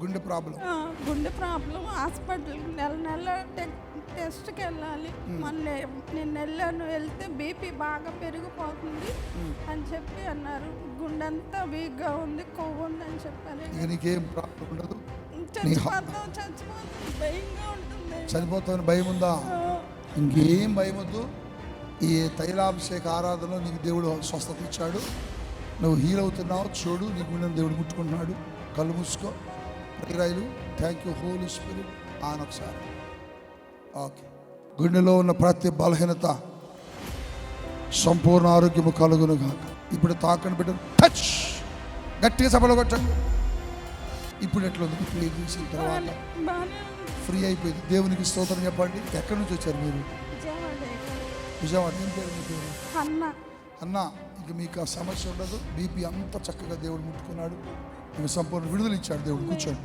గుండె ప్రాబ్లం. గుండె ప్రాబ్లం. హాస్పిటల్కి నెల టెస్ట్కి వెళ్ళాలి. మళ్ళీ నేను వెళ్తే బీపీ బాగా పెరిగిపోతుంది అని చెప్పి అన్నారు. గుండె అంతా వీక్గా ఉంది, కొవ్వు ఉంది అని చెప్పారు. ఇక నీకేం ప్రాబ్లం ఉండదు. చచ్చిపోతాం భయంగా ఉంటుంది. చనిపోతామని భయం ఉందా? ఇంకేం భయం వద్దు. ఈ తైలాభిషేక ఆరాధనలో నీకు దేవుడు స్వస్థత ఇచ్చాడు. నువ్వు హీల్ అవుతున్నావు. చూడు, నీ గుండెను దేవుడు ముట్టుకుంటున్నాడు. కళ్ళు మూసుకో. ప్రేరాయిలు. Thank you holy spirit. ఒకసారి ఓకే. గుండెలో ఉన్న ప్రతి బలహీనత సంపూర్ణ ఆరోగ్యము కలుగును గాక. ఇప్పుడు తాకని బిడ్డ టచ్ గట్టిగా సభలో కొట్టండి. ఇప్పుడు ఎట్లా ఉంది? ప్లే చేసిన తర్వాత ఫ్రీ అయిపోయింది. దేవునికి స్తోత్రం చెప్పండి. ఎక్కడి నుంచి వచ్చారు మీరు? విజయవాడ. ఏం పేరు మీ పేరు? అన్న. ఇక మీకు ఆ సమస్య ఉండదు. బీపీ అంతా చక్కగా దేవుడు ముట్టుకున్నాడు. మీకు సంపూర్ణ విడుదల ఇచ్చాడు దేవుడు. కూర్చోండి.